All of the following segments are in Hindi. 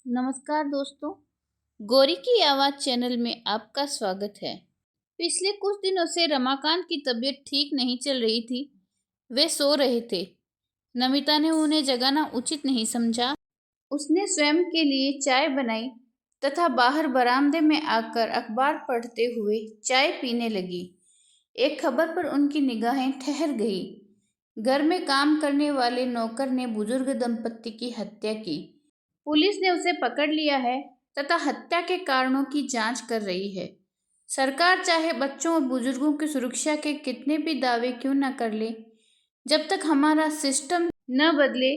नमस्कार दोस्तों, गौरी की आवाज़ चैनल में आपका स्वागत है। पिछले कुछ दिनों से रमाकांत की तबीयत ठीक नहीं चल रही थी। वे सो रहे थे। नमिता ने उन्हें जगाना उचित नहीं समझा। उसने स्वयं के लिए चाय बनाई तथा बाहर बरामदे में आकर अखबार पढ़ते हुए चाय पीने लगी। एक खबर पर उनकी निगाहें ठहर गई। घर में काम करने वाले नौकर ने बुजुर्ग दंपत्ति की हत्या की। पुलिस ने उसे पकड़ लिया है तथा हत्या के कारणों की जांच कर रही है। सरकार चाहे बच्चों और बुजुर्गों की सुरक्षा के कितने भी दावे क्यों न कर ले, जब तक हमारा सिस्टम न बदले,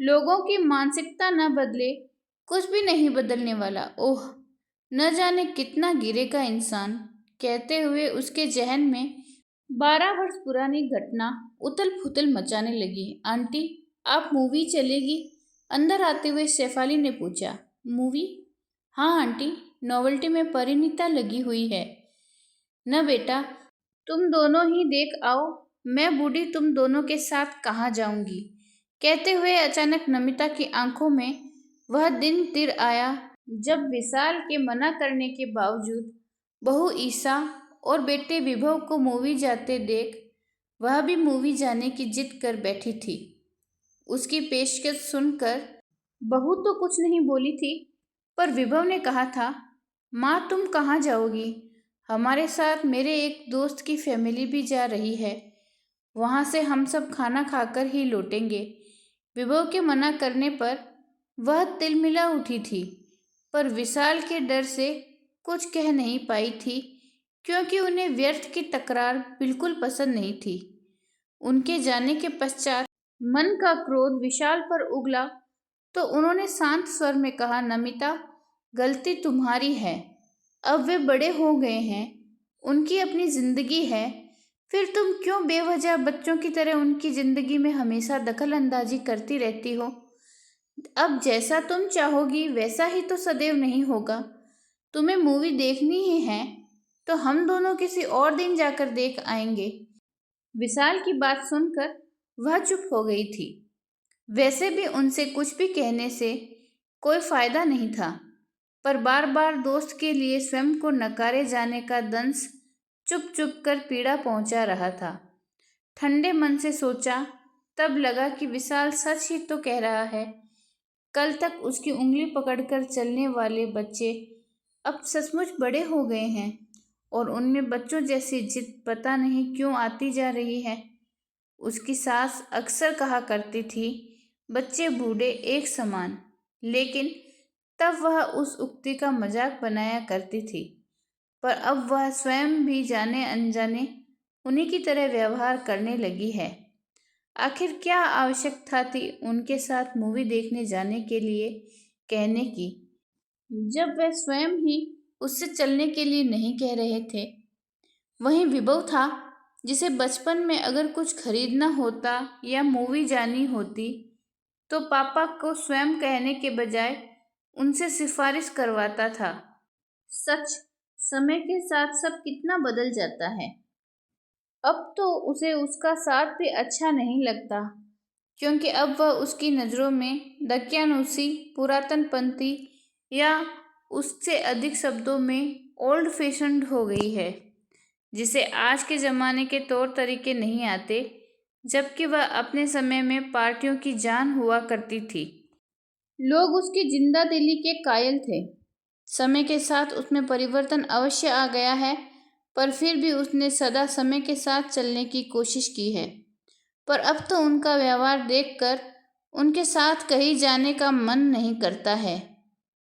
लोगों की मानसिकता न बदले, कुछ भी नहीं बदलने वाला। ओह, न जाने कितना गिरेगा इंसान। कहते हुए उसके जहन में 12 वर्ष पुरानी घटना उथल पुथल मचाने लगी। आंटी, आप मूवी चलेगी? अंदर आते हुए शेफाली ने पूछा। मूवी? हाँ आंटी, नोवेल्टी में परिणीता लगी हुई है न बेटा, तुम दोनों ही देख आओ। मैं बूढ़ी तुम दोनों के साथ कहाँ जाऊंगी। कहते हुए अचानक नमिता की आंखों में वह दिन तिर आया जब विशाल के मना करने के बावजूद बहू ईसा और बेटे विभव को मूवी जाते देख वह भी मूवी जाने की जिद कर बैठी थी। उसकी पेशकश सुनकर बहू तो कुछ नहीं बोली थी, पर विभव ने कहा था, माँ तुम कहाँ जाओगी? हमारे साथ मेरे एक दोस्त की फैमिली भी जा रही है। वहाँ से हम सब खाना खाकर ही लौटेंगे। विभव के मना करने पर वह तिलमिला उठी थी, पर विशाल के डर से कुछ कह नहीं पाई थी, क्योंकि उन्हें व्यर्थ की तकरार बिल्कुल पसंद नहीं थी। उनके जाने के पश्चात मन का क्रोध विशाल पर उगला तो उन्होंने शांत स्वर में कहा, नमिता, गलती तुम्हारी है। अब वे बड़े हो गए हैं, उनकी अपनी जिंदगी है, फिर तुम क्यों बेवजह बच्चों की तरह उनकी जिंदगी में हमेशा दखल अंदाजी करती रहती हो? अब जैसा तुम चाहोगी वैसा ही तो सदैव नहीं होगा। तुम्हें मूवी देखनी ही है तो हम दोनों किसी और दिन जाकर देख आएंगे। विशाल की बात सुनकर वह चुप हो गई थी। वैसे भी उनसे कुछ भी कहने से कोई फायदा नहीं था, पर बार बार दोस्त के लिए स्वयं को नकारे जाने का दंश चुप चुप कर पीड़ा पहुंचा रहा था। ठंडे मन से सोचा, तब लगा कि विशाल सच ही तो कह रहा है। कल तक उसकी उंगली पकड़कर चलने वाले बच्चे अब सचमुच बड़े हो गए हैं और उनमें बच्चों जैसी जिद पता नहीं क्यों आती जा रही है। उसकी सास अक्सर कहा करती थी, बच्चे बूढ़े एक समान, लेकिन तब वह उस उक्ति का मजाक बनाया करती थी, पर अब वह स्वयं भी जाने अनजाने उन्हीं की तरह व्यवहार करने लगी है। आखिर क्या आवश्यकता थी उनके साथ मूवी देखने जाने के लिए कहने की, जब वह स्वयं ही उससे चलने के लिए नहीं कह रहे थे। वहीं विभव था, जिसे बचपन में अगर कुछ खरीदना होता या मूवी जानी होती तो पापा को स्वयं कहने के बजाय उनसे सिफारिश करवाता था। सच, समय के साथ सब कितना बदल जाता है। अब तो उसे उसका साथ भी अच्छा नहीं लगता, क्योंकि अब वह उसकी नज़रों में दकियानूसी, पुरातनपंथी या उससे अधिक शब्दों में ओल्ड फैशन्ड हो गई है, जिसे आज के ज़माने के तौर तरीके नहीं आते, जबकि वह अपने समय में पार्टियों की जान हुआ करती थी। लोग उसकी जिंदा दिली के कायल थे। समय के साथ उसमें परिवर्तन अवश्य आ गया है, पर फिर भी उसने सदा समय के साथ चलने की कोशिश की है। पर अब तो उनका व्यवहार देखकर उनके साथ कहीं जाने का मन नहीं करता है।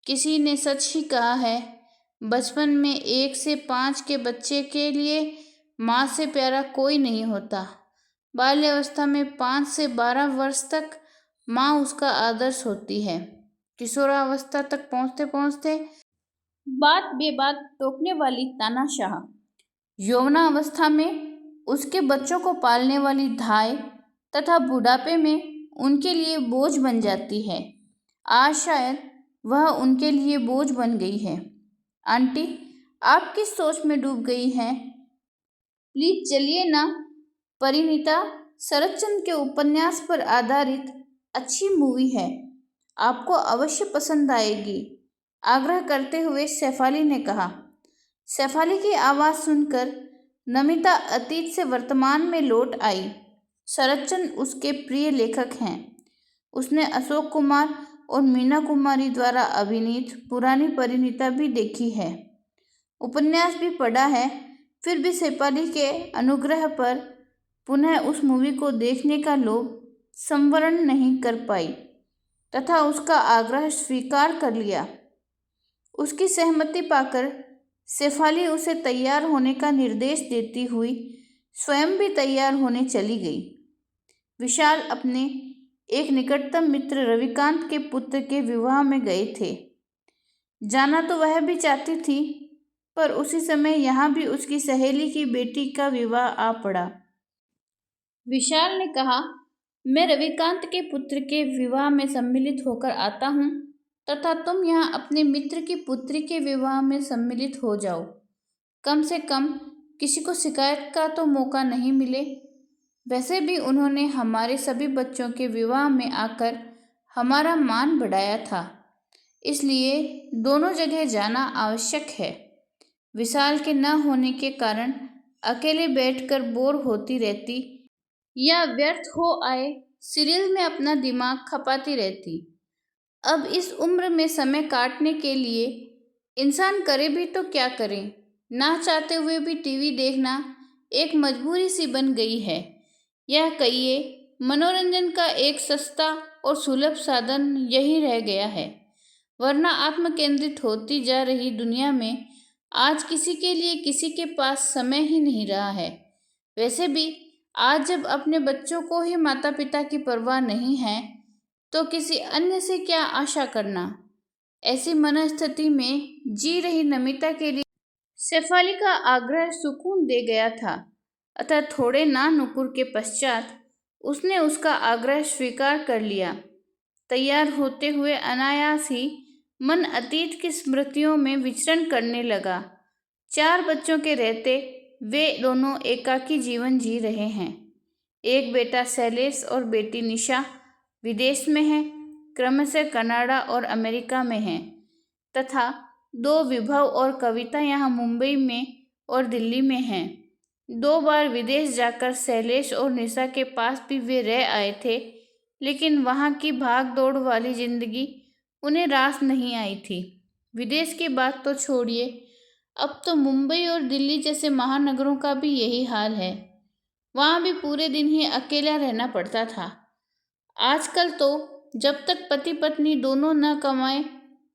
किसी ने सच ही कहा है, बचपन में 1 से 5 के बच्चे के लिए माँ से प्यारा कोई नहीं होता। बाल्यावस्था में 5 से 12 वर्ष तक माँ उसका आदर्श होती है। किशोरावस्था तक पहुँचते पहुँचते बात बेबात टोकने वाली तानाशाह, यौवनावस्था में उसके बच्चों को पालने वाली धाय तथा बुढ़ापे में उनके लिए बोझ बन जाती है। आज शायद वह उनके लिए बोझ बन गई है। आंटी, आप किस सोच में डूब गई हैं? प्लीज चलिए ना। परिणीता शरतचंद्र के उपन्यास पर आधारित अच्छी मूवी है, आपको अवश्य पसंद आएगी, आग्रह करते हुए शेफाली ने कहा। शेफाली की आवाज़ सुनकर नमिता अतीत से वर्तमान में लौट आई। शरतचंद्र उसके प्रिय लेखक हैं। उसने अशोक कुमार और मीना कुमारी द्वारा अभिनीत पुरानी परिणीता भी देखी है, उपन्यास भी पढ़ा है। फिर भी शेफाली के अनुग्रह पर पुनः उस मूवी को देखने का लोभ संवरण नहीं कर पाई तथा उसका आग्रह स्वीकार कर लिया। उसकी सहमति पाकर शेफाली उसे तैयार होने का निर्देश देती हुई स्वयं भी तैयार होने चली गई। विशाल अपने एक निकटतम मित्र रविकांत के पुत्र के विवाह में गए थे। जाना तो वह भी चाहती थी, पर उसी समय यहाँ भी उसकी सहेली की बेटी का विवाह आ पड़ा। विशाल ने कहा, मैं रविकांत के पुत्र के विवाह में सम्मिलित होकर आता हूँ तथा तुम यहाँ अपने मित्र की पुत्री के विवाह में सम्मिलित हो जाओ। कम से कम किसी को शिकायत का तो मौका नहीं मिले। वैसे भी उन्होंने हमारे सभी बच्चों के विवाह में आकर हमारा मान बढ़ाया था, इसलिए दोनों जगह जाना आवश्यक है। विशाल के न होने के कारण अकेले बैठकर बोर होती रहती या व्यर्थ हो आए सीरियल में अपना दिमाग खपाती रहती। अब इस उम्र में समय काटने के लिए इंसान करे भी तो क्या करे, ना चाहते हुए भी टीवी देखना एक मजबूरी सी बन गई है। यह कहिए मनोरंजन का एक सस्ता और सुलभ साधन यही रह गया है, वरना आत्म केंद्रित होती जा रही दुनिया में आज किसी के लिए किसी के पास समय ही नहीं रहा है। वैसे भी आज जब अपने बच्चों को ही माता पिता की परवाह नहीं है तो किसी अन्य से क्या आशा करना। ऐसी मनस्थिति में जी रही नमिता के लिए शेफाली का आग्रह सुकून दे गया था, अतः थोड़े ना नुकुर के पश्चात उसने उसका आग्रह स्वीकार कर लिया। तैयार होते हुए अनायास ही मन अतीत की स्मृतियों में विचरण करने लगा। 4 बच्चों के रहते वे दोनों एकाकी जीवन जी रहे हैं। एक बेटा शैलेश और बेटी निशा विदेश में है, क्रमशः कनाडा और अमेरिका में हैं, तथा 2 विभव और कविता यहाँ मुंबई में और दिल्ली में हैं। 2 बार विदेश जाकर शैलेश और निशा के पास भी वे रह आए थे, लेकिन वहाँ की भाग दौड़ वाली जिंदगी उन्हें रास नहीं आई थी। विदेश की बात तो छोड़िए, अब तो मुंबई और दिल्ली जैसे महानगरों का भी यही हाल है। वहाँ भी पूरे दिन ही अकेला रहना पड़ता था। आजकल तो जब तक पति पत्नी दोनों न कमाएं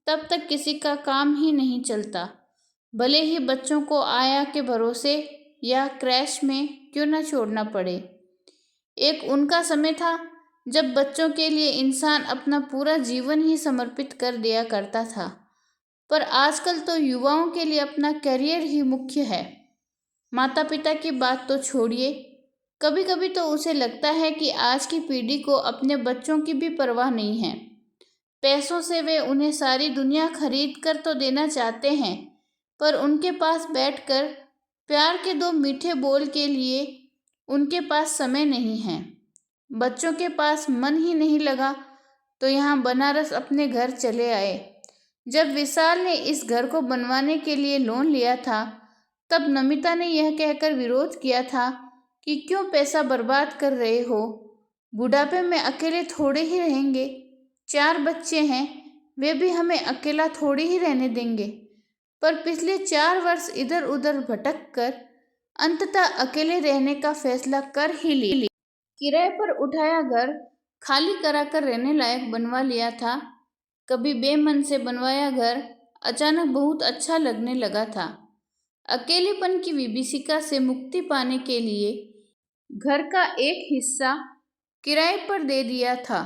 तब तक किसी का काम ही नहीं चलता, भले ही बच्चों को आया के भरोसे या क्रैश में क्यों न छोड़ना पड़े। एक उनका समय था जब बच्चों के लिए इंसान अपना पूरा जीवन ही समर्पित कर दिया करता था, पर आजकल तो युवाओं के लिए अपना करियर ही मुख्य है। माता पिता की बात तो छोड़िए, कभी कभी तो उसे लगता है कि आज की पीढ़ी को अपने बच्चों की भी परवाह नहीं है। पैसों से वे उन्हें सारी दुनिया खरीद कर तो देना चाहते हैं, पर उनके पास बैठकर प्यार के 2 मीठे बोल के लिए उनके पास समय नहीं है। बच्चों के पास मन ही नहीं लगा तो यहाँ बनारस अपने घर चले आए। जब विशाल ने इस घर को बनवाने के लिए लोन लिया था, तब नमिता ने यह कहकर विरोध किया था कि क्यों पैसा बर्बाद कर रहे हो, बुढ़ापे में अकेले थोड़े ही रहेंगे, 4 बच्चे हैं, वे भी हमें अकेला थोड़ी ही रहने देंगे। पर पिछले 4 वर्ष इधर उधर भटक कर अंततः अकेले रहने का फैसला कर ही लिया। किराए पर उठाया घर खाली कराकर रहने लायक बनवा लिया था। कभी बेमन से बनवाया घर अचानक बहुत अच्छा लगने लगा था। अकेलेपन की विभीषिका से मुक्ति पाने के लिए घर का एक हिस्सा किराए पर दे दिया था।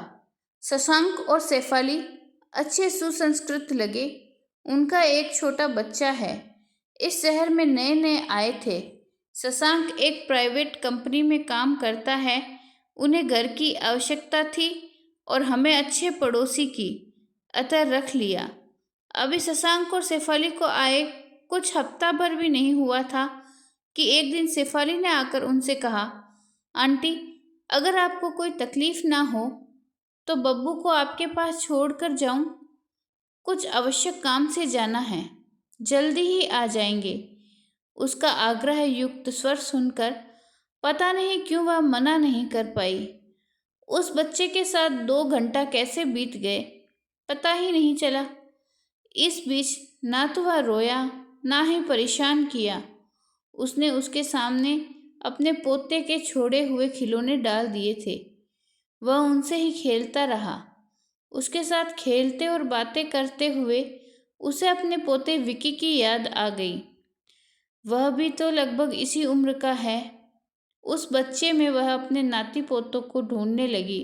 शशांक और शेफाली अच्छे सुसंस्कृत लगे। उनका एक छोटा बच्चा है। इस शहर में नए नए आए थे। शशांक एक प्राइवेट कंपनी में काम करता है। उन्हें घर की आवश्यकता थी और हमें अच्छे पड़ोसी की, अतः रख लिया। अभी शशांक और शेफाली को आए कुछ हफ्ता भर भी नहीं हुआ था कि एक दिन शेफाली ने आकर उनसे कहा, आंटी, अगर आपको कोई तकलीफ ना हो तो बब्बू को आपके पास छोड़कर जाऊं? कुछ आवश्यक काम से जाना है, जल्दी ही आ जाएंगे। उसका आग्रह युक्त स्वर सुनकर पता नहीं क्यों वह मना नहीं कर पाई। उस बच्चे के साथ 2 घंटा कैसे बीत गए पता ही नहीं चला। इस बीच ना तो वह रोया ना ही परेशान किया। उसने उसके सामने अपने पोते के छोड़े हुए खिलौने डाल दिए थे। वह उनसे ही खेलता रहा। उसके साथ खेलते और बातें करते हुए उसे अपने पोते विकी की याद आ गई। वह भी तो लगभग इसी उम्र का है। उस बच्चे में वह अपने नाती पोतों को ढूंढने लगी।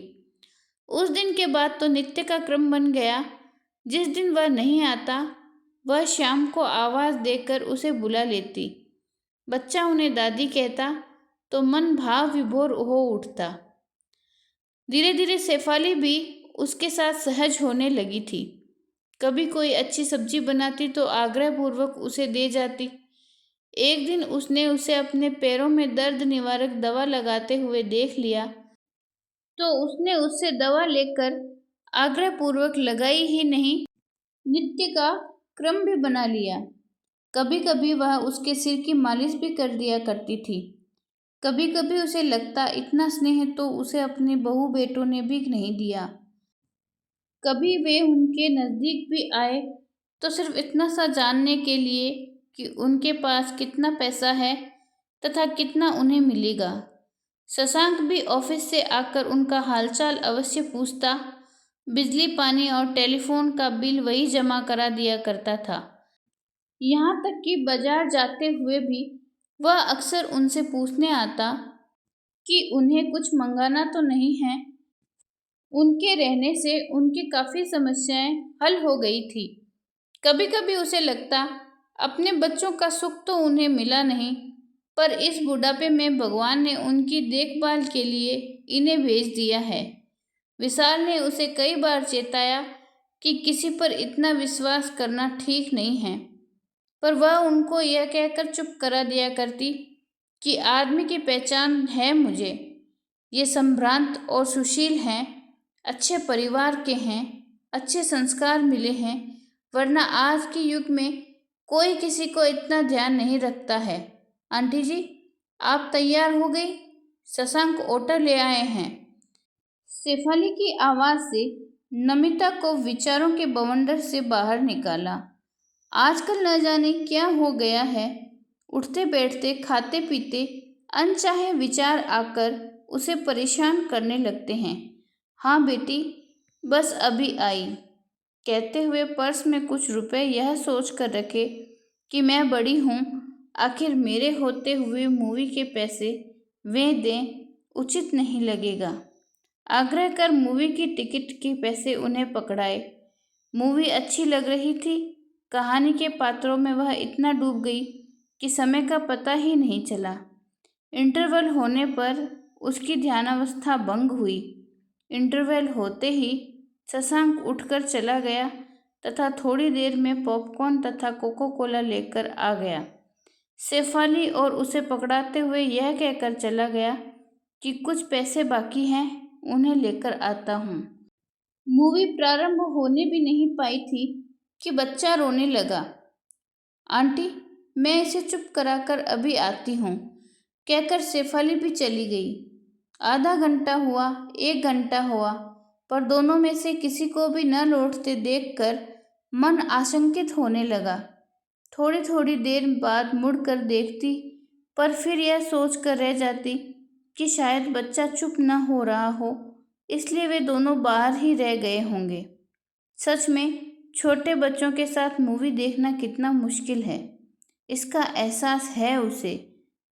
उस दिन के बाद तो नित्य का क्रम बन गया। जिस दिन वह नहीं आता, वह शाम को आवाज़ देकर उसे बुला लेती। बच्चा उन्हें दादी कहता तो मन भाव विभोर हो उठता। धीरे धीरे शेफाली भी उसके साथ सहज होने लगी थी। कभी कोई अच्छी सब्जी बनाती तो आग्रहपूर्वक उसे दे जाती। एक दिन उसने उसे अपने पैरों में दर्द निवारक दवा लगाते हुए देख लिया तो उसने उससे दवा लेकर आग्रहपूर्वक लगाई ही नहीं, नित्य का क्रम भी बना लिया। कभी कभी वह उसके सिर की मालिश भी कर दिया करती थी। कभी कभी उसे लगता इतना स्नेह तो उसे अपने बहू बेटों ने भी नहीं दिया। कभी वे उनके नज़दीक भी आए तो सिर्फ इतना सा जानने के लिए कि उनके पास कितना पैसा है तथा कितना उन्हें मिलेगा। शशांक भी ऑफिस से आकर उनका हालचाल अवश्य पूछता। बिजली पानी और टेलीफोन का बिल वही जमा करा दिया करता था। यहाँ तक कि बाजार जाते हुए भी वह अक्सर उनसे पूछने आता कि उन्हें कुछ मंगाना तो नहीं है। उनके रहने से उनकी काफ़ी समस्याएं हल हो गई थी। कभी कभी उसे लगता अपने बच्चों का सुख तो उन्हें मिला नहीं, पर इस बुढ़ापे में भगवान ने उनकी देखभाल के लिए इन्हें भेज दिया है। विशाल ने उसे कई बार चेताया कि किसी पर इतना विश्वास करना ठीक नहीं है, पर वह उनको यह कहकर चुप करा दिया करती कि आदमी की पहचान है मुझे, ये संभ्रांत और सुशील हैं, अच्छे परिवार के हैं, अच्छे संस्कार मिले हैं, वरना आज के युग में कोई किसी को इतना ध्यान नहीं रखता है। आंटी जी, आप तैयार हो गई? शशांक ऑटो ले आए हैं। शेफाली की आवाज़ से नमिता को विचारों के बवंडर से बाहर निकाला। आजकल न जाने क्या हो गया है। उठते बैठते खाते पीते अनचाहे विचार आकर उसे परेशान करने लगते हैं। हाँ बेटी, बस अभी आई, कहते हुए पर्स में कुछ रुपए यह सोच कर रखे कि मैं बड़ी हूँ, आखिर मेरे होते हुए मूवी के पैसे वे दें, उचित नहीं लगेगा। आग्रह कर मूवी की टिकट के पैसे उन्हें पकड़ाए। मूवी अच्छी लग रही थी। कहानी के पात्रों में वह इतना डूब गई कि समय का पता ही नहीं चला। इंटरवल होने पर उसकी ध्यानावस्था भंग हुई। इंटरवल होते ही शशांक उठकर चला गया तथा थोड़ी देर में पॉपकॉर्न तथा कोको कोला लेकर आ गया। शेफाली और उसे पकड़ाते हुए यह कहकर चला गया कि कुछ पैसे बाकी हैं, उन्हें लेकर आता हूँ। मूवी प्रारंभ होने भी नहीं पाई थी कि बच्चा रोने लगा। आंटी, मैं इसे चुप कराकर अभी आती हूँ, कहकर शेफाली भी चली गई। आधा घंटा हुआ, 1 घंटा हुआ, पर दोनों में से किसी को भी न लौटते देखकर मन आशंकित होने लगा। थोड़ी थोड़ी देर बाद मुड़कर देखती, पर फिर यह सोचकर रह जाती कि शायद बच्चा चुप न हो रहा हो, इसलिए वे दोनों बाहर ही रह गए होंगे। सच में छोटे बच्चों के साथ मूवी देखना कितना मुश्किल है, इसका एहसास है उसे।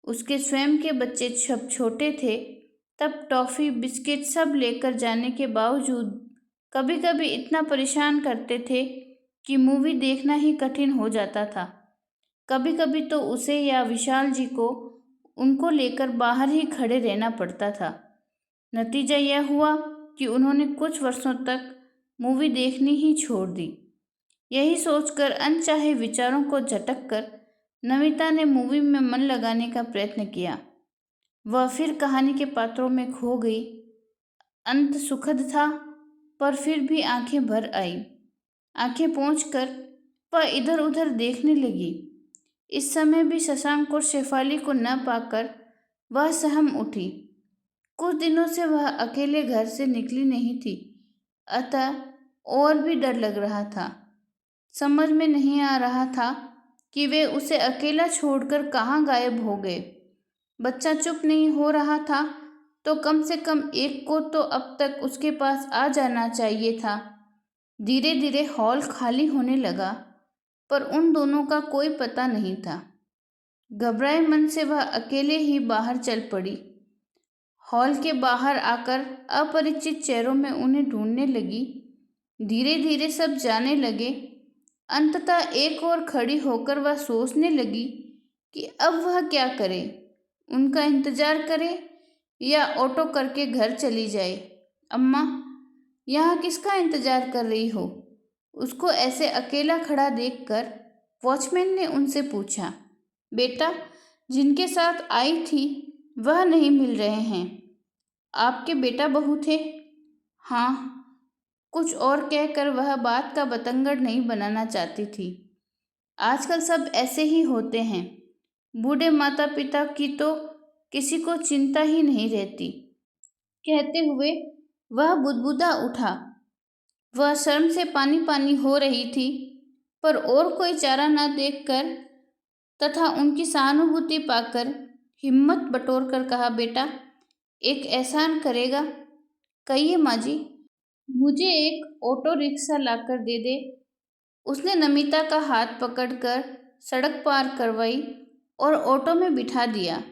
उसके स्वयं के बच्चे जब छोटे थे तब टॉफ़ी बिस्किट सब लेकर जाने के बावजूद कभी कभी इतना परेशान करते थे कि मूवी देखना ही कठिन हो जाता था। कभी कभी तो उसे या विशाल जी को उनको लेकर बाहर ही खड़े रहना पड़ता था। नतीजा यह हुआ कि उन्होंने कुछ वर्षों तक मूवी देखनी ही छोड़ दी। यही सोचकर अनचाहे विचारों को झटक कर नमिता ने मूवी में मन लगाने का प्रयत्न किया। वह फिर कहानी के पात्रों में खो गई। अंत सुखद था। पर फिर भी आंखें भर आई। आंखें पोंछकर वह इधर उधर देखने लगी। इस समय भी शशांक और शेफाली को न पाकर वह सहम उठी। कुछ दिनों से वह अकेले घर से निकली नहीं थी, अतः और भी डर लग रहा था। समझ में नहीं आ रहा था कि वे उसे अकेला छोड़कर कहाँ गायब हो गए। बच्चा चुप नहीं हो रहा था तो कम से कम एक को तो अब तक उसके पास आ जाना चाहिए था। धीरे धीरे हॉल खाली होने लगा, पर उन दोनों का कोई पता नहीं था। घबराए मन से वह अकेले ही बाहर चल पड़ी। हॉल के बाहर आकर अपरिचित चेहरों में उन्हें ढूंढने लगी। धीरे धीरे सब जाने लगे। अंततः एक और खड़ी होकर वह सोचने लगी कि अब वह क्या करे, उनका इंतजार करे या ऑटो करके घर चली जाए। अम्मा, यहाँ किसका इंतजार कर रही हो? उसको ऐसे अकेला खड़ा देखकर वॉचमैन ने उनसे पूछा। बेटा, जिनके साथ आई थी वह नहीं मिल रहे हैं। आपके बेटा बहू थे? हाँ। कुछ और कहकर वह बात का बतंगड़ नहीं बनाना चाहती थी। आजकल सब ऐसे ही होते हैं। बूढ़े माता पिता की तो किसी को चिंता ही नहीं रहती। कहते हुए वह बुदबुदा उठा। वह शर्म से पानी पानी हो रही थी, पर और कोई चारा न देखकर तथा उनकी सहानुभूति पाकर हिम्मत बटोर कर कहा, बेटा, एक एहसान करेगा? कहिए माँ जी। मुझे एक ऑटो रिक्शा लाकर दे दे। उसने नमिता का हाथ पकड़कर सड़क पार करवाई और ऑटो में बिठा दिया।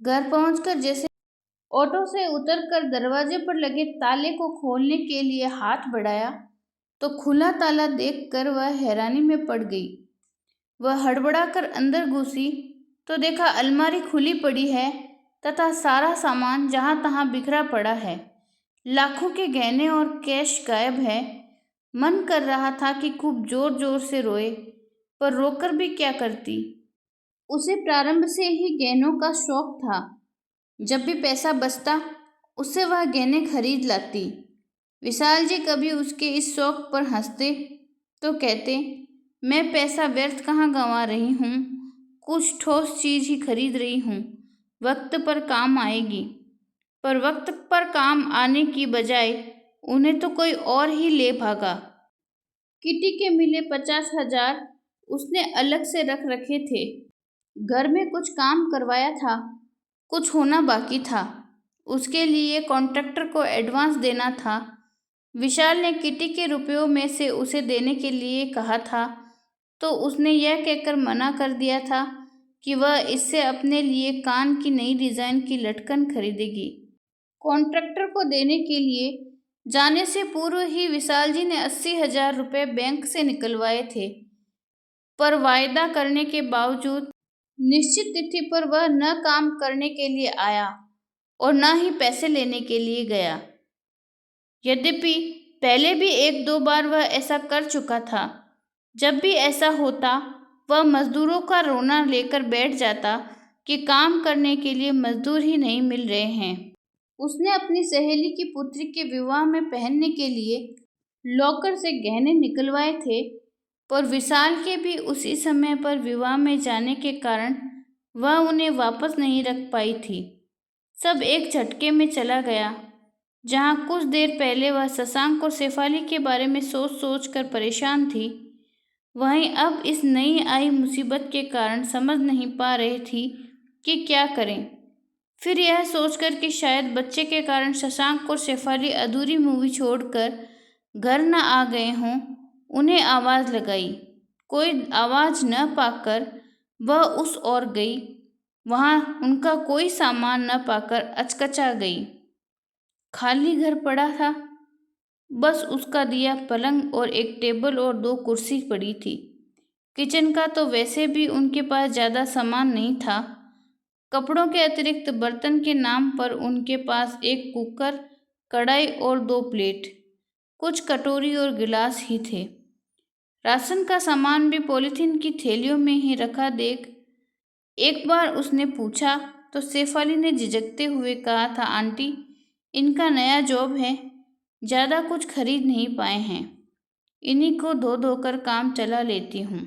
घर पहुंचकर जैसे ऑटो से उतरकर दरवाजे पर लगे ताले को खोलने के लिए हाथ बढ़ाया तो खुला ताला देखकर वह हैरानी में पड़ गई। वह हड़बड़ाकर अंदर घुसी तो देखा अलमारी खुली पड़ी है तथा सारा सामान जहां तहां बिखरा पड़ा है। लाखों के गहने और कैश गायब है। मन कर रहा था कि खूब जोर जोर से रोए, पर रोकर भी क्या करती। उसे प्रारंभ से ही गहनों का शौक था। जब भी पैसा बचता उससे वह गहने खरीद लाती। विशाल जी कभी उसके इस शौक पर हंसते तो कहते, मैं पैसा व्यर्थ कहाँ गंवा रही हूँ, कुछ ठोस चीज ही खरीद रही हूँ, वक्त पर काम आएगी। पर वक्त पर काम आने की बजाय उन्हें तो कोई और ही ले भागा। किटी के मिले 50,000 उसने अलग से रख रखे थे। घर में कुछ काम करवाया था, कुछ होना बाकी था, उसके लिए कॉन्ट्रैक्टर को एडवांस देना था। विशाल ने किटी के रुपयों में से उसे देने के लिए कहा था तो उसने यह कहकर मना कर दिया था कि वह इससे अपने लिए कान की नई डिजाइन की लटकन खरीदेगी। कॉन्ट्रैक्टर को देने के लिए जाने से पूर्व ही विशाल जी ने 80,000 रुपये बैंक से निकलवाए थे, पर वायदा करने के बावजूद निश्चित तिथि पर वह न काम करने के लिए आया और न ही पैसे लेने के लिए गया। यद्यपि पहले भी एक दो बार वह ऐसा कर चुका था। जब भी ऐसा होता वह मजदूरों का रोना लेकर बैठ जाता कि काम करने के लिए मजदूर ही नहीं मिल रहे हैं। उसने अपनी सहेली की पुत्री के विवाह में पहनने के लिए लॉकर से गहने निकलवाए थे, पर विशाल के भी उसी समय पर विवाह में जाने के कारण वह उन्हें वापस नहीं रख पाई थी। सब एक झटके में चला गया। जहाँ कुछ देर पहले वह शशांक और शेफाली के बारे में सोच सोच कर परेशान थी, वहीं अब इस नई आई मुसीबत के कारण समझ नहीं पा रही थी कि क्या करें। फिर यह सोचकर कि शायद बच्चे के कारण शशांक और शेफाली अधूरी मूवी छोड़कर घर न आ गए हों, उन्हें आवाज़ लगाई। कोई आवाज़ न पाकर वह उस ओर गई। वहाँ उनका कोई सामान न पाकर अचकचा गई। खाली घर पड़ा था, बस उसका दिया पलंग और एक टेबल और 2 कुर्सी पड़ी थी। किचन का तो वैसे भी उनके पास ज़्यादा सामान नहीं था। कपड़ों के अतिरिक्त बर्तन के नाम पर उनके पास एक कुकर, कढ़ाई और 2 प्लेट, कुछ कटोरी और गिलास ही थे। राशन का सामान भी पॉलीथीन की थैलियों में ही रखा देख एक बार उसने पूछा तो शेफाली ने झिझकते हुए कहा था, आंटी, इनका नया जॉब है, ज़्यादा कुछ खरीद नहीं पाए हैं। इन्हीं को धो धोकर काम चला लेती हूँ।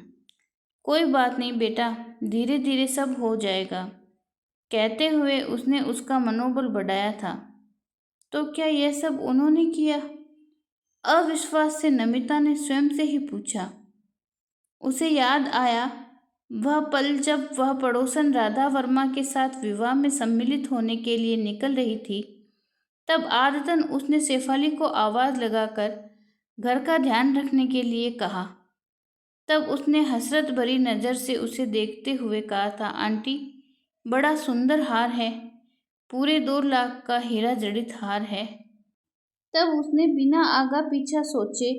कोई बात नहीं बेटा, धीरे धीरे सब हो जाएगा, कहते हुए उसने उसका मनोबल बढ़ाया था। तो क्या यह सब उन्होंने किया? अविश्वास से नमिता ने स्वयं से ही पूछा। उसे याद आया वह पल जब वह पड़ोसन राधा वर्मा के साथ विवाह में सम्मिलित होने के लिए निकल रही थी। तब आदतन उसने शेफाली को आवाज लगाकर घर का ध्यान रखने के लिए कहा। तब उसने हसरत भरी नज़र से उसे देखते हुए कहा था, आंटी, बड़ा सुंदर हार है, पूरे 2 लाख का हीरा जड़ित हार है। तब उसने बिना आगा पीछा सोचे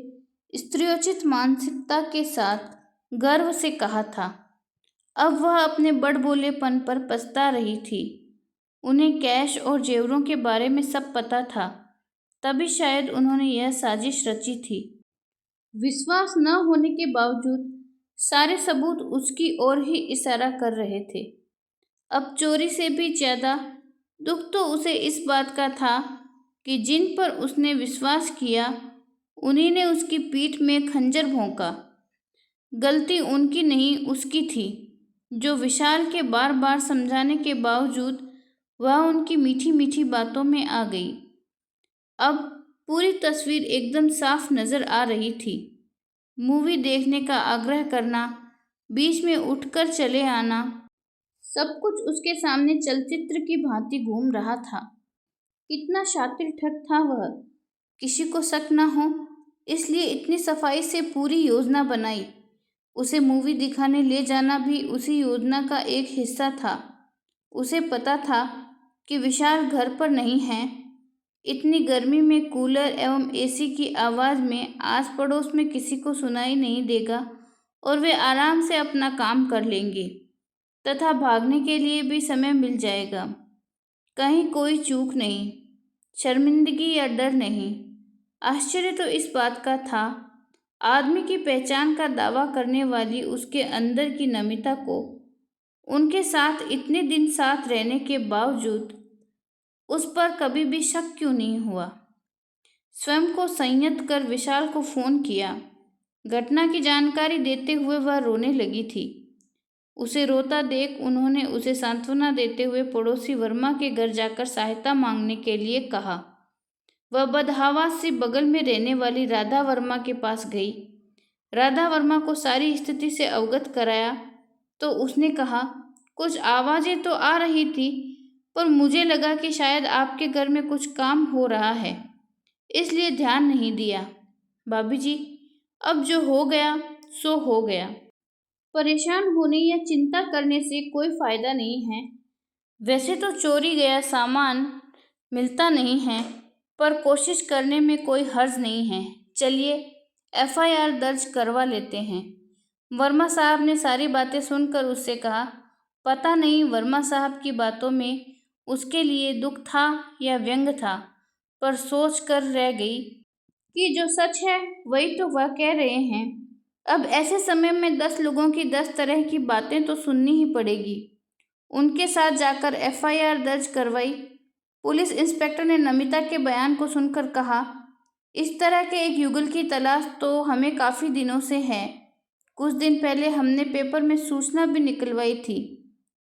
स्त्रीयोचित मानसिकता के साथ गर्व से कहा था। अब वह अपने बड़बोलेपन पर पछता रही थी। उन्हें कैश और जेवरों के बारे में सब पता था, तभी शायद उन्होंने यह साजिश रची थी। विश्वास न होने के बावजूद सारे सबूत उसकी ओर ही इशारा कर रहे थे। अब चोरी से भी ज्यादा दुख तो उसे इस बात का था कि जिन पर उसने विश्वास किया उन्हीं ने उसकी पीठ में खंजर भोंका। गलती उनकी नहीं उसकी थी, जो विशाल के बार बार समझाने के बावजूद वह उनकी मीठी मीठी बातों में आ गई। अब पूरी तस्वीर एकदम साफ नजर आ रही थी। मूवी देखने का आग्रह करना, बीच में उठकर चले आना, सब कुछ उसके सामने चलचित्र की भांति घूम रहा था। कितना शातिर ठग था वह, किसी को शक न हो इसलिए इतनी सफाई से पूरी योजना बनाई। उसे मूवी दिखाने ले जाना भी उसी योजना का एक हिस्सा था। उसे पता था कि विशाल घर पर नहीं है। इतनी गर्मी में कूलर एवं एसी की आवाज़ में आस पड़ोस में किसी को सुनाई नहीं देगा और वे आराम से अपना काम कर लेंगे तथा भागने के लिए भी समय मिल जाएगा। कहीं कोई चूक नहीं, शर्मिंदगी या डर नहीं। आश्चर्य तो इस बात का था, आदमी की पहचान का दावा करने वाली उसके अंदर की नमिता को उनके साथ इतने दिन साथ रहने के बावजूद उस पर कभी भी शक क्यों नहीं हुआ। स्वयं को संयत कर विशाल को फोन किया। घटना की जानकारी देते हुए वह रोने लगी थी। उसे रोता देख उन्होंने उसे सांत्वना देते हुए पड़ोसी वर्मा के घर जाकर सहायता मांगने के लिए कहा। वह बदहवास सी बगल में रहने वाली राधा वर्मा के पास गई। राधा वर्मा को सारी स्थिति से अवगत कराया तो उसने कहा, कुछ आवाज़ें तो आ रही थी पर मुझे लगा कि शायद आपके घर में कुछ काम हो रहा है, इसलिए ध्यान नहीं दिया। भाभी जी, अब जो हो गया सो हो गया। परेशान होने या चिंता करने से कोई फायदा नहीं है। वैसे तो चोरी गया सामान मिलता नहीं है, पर कोशिश करने में कोई हर्ज नहीं है। चलिए एफआईआर दर्ज करवा लेते हैं। वर्मा साहब ने सारी बातें सुनकर उससे कहा। पता नहीं वर्मा साहब की बातों में उसके लिए दुख था या व्यंग था, पर सोच कर रह गई कि जो सच है वही तो वह कह रहे हैं। अब ऐसे समय में 10 लोगों की 10 तरह की बातें तो सुननी ही पड़ेगी। उनके साथ जाकर एफआईआर दर्ज करवाई। पुलिस इंस्पेक्टर ने नमिता के बयान को सुनकर कहा, इस तरह के एक युगल की तलाश तो हमें काफ़ी दिनों से है। कुछ दिन पहले हमने पेपर में सूचना भी निकलवाई थी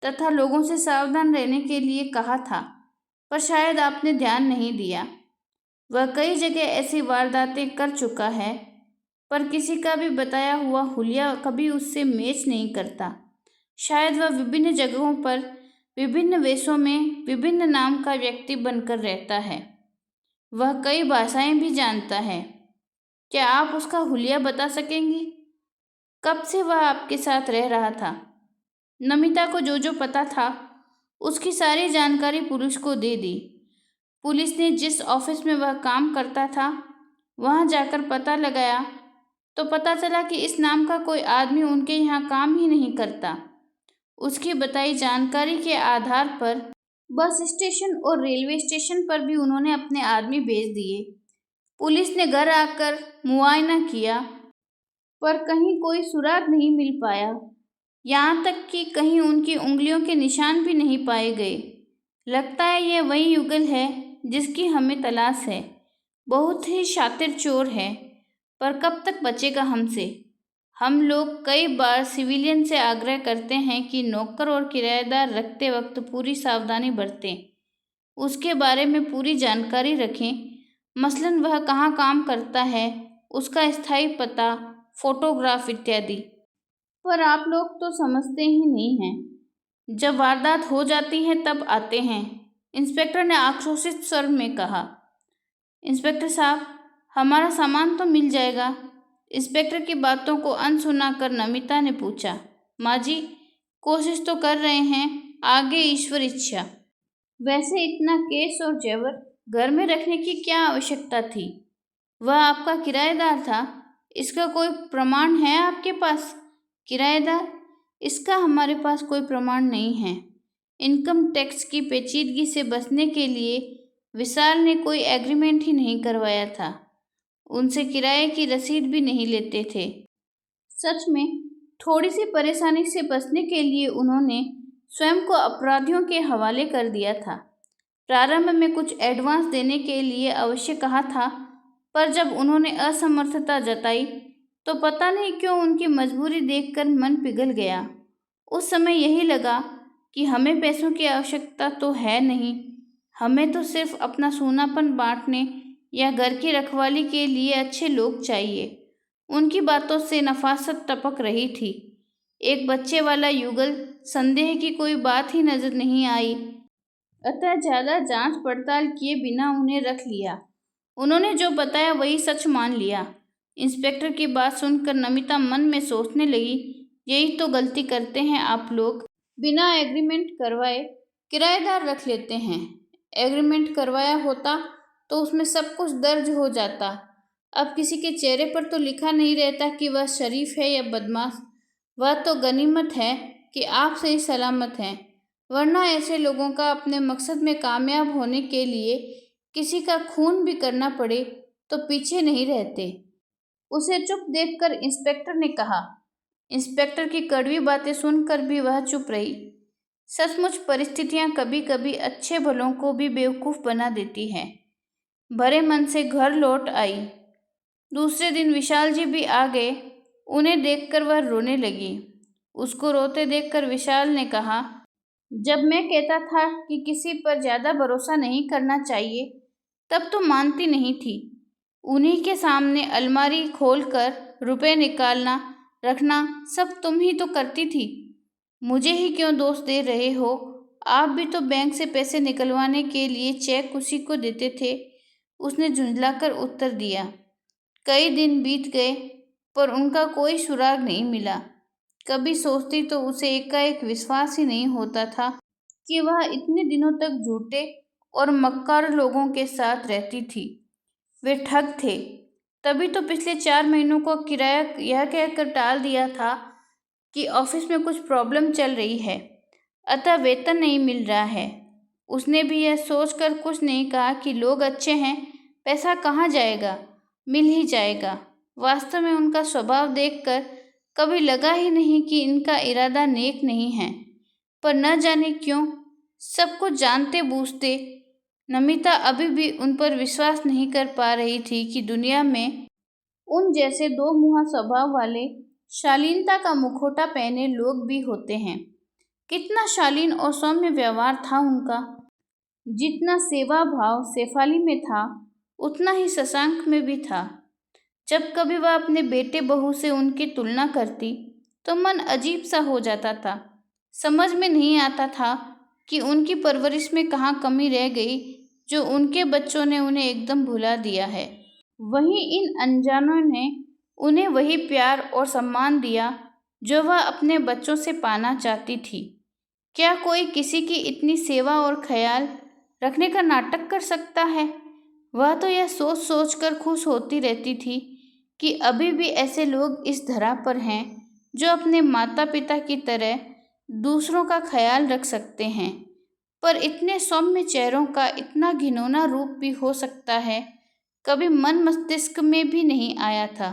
तथा लोगों से सावधान रहने के लिए कहा था, पर शायद आपने ध्यान नहीं दिया। वह कई जगह ऐसी वारदातें कर चुका है, पर किसी का भी बताया हुआ हुलिया कभी उससे मैच नहीं करता। शायद वह विभिन्न जगहों पर विभिन्न वेशों में विभिन्न नाम का व्यक्ति बनकर रहता है। वह कई भाषाएं भी जानता है। क्या आप उसका हुलिया बता सकेंगी? कब से वह आपके साथ रह रहा था? नमिता को जो जो पता था उसकी सारी जानकारी पुलिस को दे दी। पुलिस ने जिस ऑफिस में वह काम करता था वहां जाकर पता लगाया तो पता चला कि इस नाम का कोई आदमी उनके यहाँ काम ही नहीं करता। उसकी बताई जानकारी के आधार पर बस स्टेशन और रेलवे स्टेशन पर भी उन्होंने अपने आदमी भेज दिए। पुलिस ने घर आकर मुआयना किया, पर कहीं कोई सुराग नहीं मिल पाया। यहाँ तक कि कहीं उनकी उंगलियों के निशान भी नहीं पाए गए। लगता है यह वही युगल है जिसकी हमें तलाश है। बहुत ही शातिर चोर है, पर कब तक बचेगा हमसे। हम लोग कई बार सिविलियन से आग्रह करते हैं कि नौकर और किराएदार रखते वक्त पूरी सावधानी बरतें, उसके बारे में पूरी जानकारी रखें, मसलन वह कहाँ काम करता है, उसका स्थायी पता, फोटोग्राफ इत्यादि। पर आप लोग तो समझते ही नहीं हैं। जब वारदात हो जाती है तब आते हैं, इंस्पेक्टर ने आक्रोशित स्वर में कहा। इंस्पेक्टर साहब, हमारा सामान तो मिल जाएगा। इंस्पेक्टर की बातों को अनसुना कर नमिता ने पूछा। माँ जी, कोशिश तो कर रहे हैं, आगे ईश्वर इच्छा। वैसे इतना केस और जेवर घर में रखने की क्या आवश्यकता थी? वह आपका किराएदार था, इसका कोई प्रमाण है आपके पास? किराएदार? इसका हमारे पास कोई प्रमाण नहीं है। इनकम टैक्स की पेचीदगी से बचने के लिए विशाल ने कोई एग्रीमेंट ही नहीं करवाया था, उनसे किराए की रसीद भी नहीं लेते थे। सच में थोड़ी सी परेशानी से बचने के लिए उन्होंने स्वयं को अपराधियों के हवाले कर दिया था। प्रारंभ में कुछ एडवांस देने के लिए अवश्य कहा था, पर जब उन्होंने असमर्थता जताई तो पता नहीं क्यों उनकी मजबूरी देखकर मन पिघल गया। उस समय यही लगा कि हमें पैसों की आवश्यकता तो है नहीं, हमें तो सिर्फ अपना सूनापन बांटने या घर की रखवाली के लिए अच्छे लोग चाहिए। उनकी बातों से नफासत टपक रही थी। एक बच्चे वाला युगल, संदेह की कोई बात ही नजर नहीं आई, अतः ज्यादा जांच पड़ताल किए बिना उन्हें रख लिया। उन्होंने जो बताया वही सच मान लिया। इंस्पेक्टर की बात सुनकर नमिता मन में सोचने लगी, यही तो गलती करते हैं आप लोग। बिना एग्रीमेंट करवाए किराएदार रख लेते हैं। एग्रीमेंट करवाया होता तो उसमें सब कुछ दर्ज हो जाता। अब किसी के चेहरे पर तो लिखा नहीं रहता कि वह शरीफ है या बदमाश। वह तो गनीमत है कि आप सही सलामत हैं, वरना ऐसे लोगों का अपने मकसद में कामयाब होने के लिए किसी का खून भी करना पड़े तो पीछे नहीं रहते। उसे चुप देखकर इंस्पेक्टर ने कहा। इंस्पेक्टर की कड़वी बातें सुनकर भी वह चुप रही। सचमुच परिस्थितियां कभी कभी अच्छे भलों को भी बेवकूफ़ बना देती हैं। भरे मन से घर लौट आई। दूसरे दिन विशाल जी भी आ गए। उन्हें देखकर वह रोने लगी। उसको रोते देखकर विशाल ने कहा, जब मैं कहता था कि किसी पर ज़्यादा भरोसा नहीं करना चाहिए, तब तो मानती नहीं थी। उन्हीं के सामने अलमारी खोलकर रुपए निकालना, रखना सब तुम ही तो करती थी। मुझे ही क्यों दोष दे रहे हो? आप भी तो बैंक से पैसे निकलवाने के लिए चेक उसी को देते थे। उसने झुंझलाकर उत्तर दिया। कई दिन बीत गए पर उनका कोई सुराग नहीं मिला। कभी सोचती तो उसे एकाएक विश्वास ही नहीं होता था कि वह इतने दिनों तक झूठे और मक्कार लोगों के साथ रहती थी। वे ठग थे। तभी तो पिछले 4 महीनों को किराया यह कहकर टाल दिया था कि ऑफिस में कुछ प्रॉब्लम चल रही है, अतः वेतन नहीं मिल रहा है। उसने भी यह सोचकर कुछ नहीं कहा कि लोग अच्छे हैं, पैसा कहाँ जाएगा, मिल ही जाएगा। वास्तव में उनका स्वभाव देखकर कभी लगा ही नहीं कि इनका इरादा नेक नहीं है, पर न जाने क्यों सब कुछ जानते बूझते नमिता अभी भी उन पर विश्वास नहीं कर पा रही थी कि दुनिया में उन जैसे दो मुहा स्वभाव वाले, शालीनता का मुखौटा पहने लोग भी होते हैं। कितना शालीन और सौम्य व्यवहार था उनका। जितना सेवा भाव शेफाली में था, उतना ही शशांक में भी था। जब कभी वह अपने बेटे बहू से उनकी तुलना करती तो मन अजीब सा हो जाता था। समझ में नहीं आता था कि उनकी परवरिश में कहाँ कमी रह गई जो उनके बच्चों ने उन्हें एकदम भुला दिया है। वहीं इन अनजानों ने उन्हें वही प्यार और सम्मान दिया जो वह अपने बच्चों से पाना चाहती थी। क्या कोई किसी की इतनी सेवा और ख्याल रखने का नाटक कर सकता है? वह तो यह सोच सोच कर खुश होती रहती थी कि अभी भी ऐसे लोग इस धरा पर हैं जो अपने माता पिता की तरह दूसरों का ख्याल रख सकते हैं। पर इतने सौम्य चेहरों का इतना घिनौना रूप भी हो सकता है, कभी मन मस्तिष्क में भी नहीं आया था।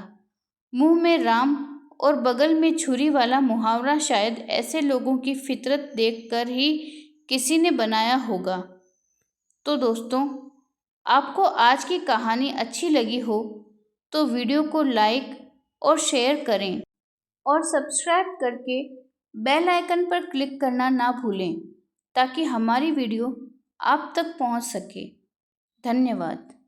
मुंह में राम और बगल में छुरी वाला मुहावरा शायद ऐसे लोगों की फितरत देखकर ही किसी ने बनाया होगा। तो दोस्तों, आपको आज की कहानी अच्छी लगी हो तो वीडियो को लाइक और शेयर करें और सब्सक्राइब करके बेल आइकन पर क्लिक करना ना भूलें ताकि हमारी वीडियो आप तक पहुंच सके। धन्यवाद।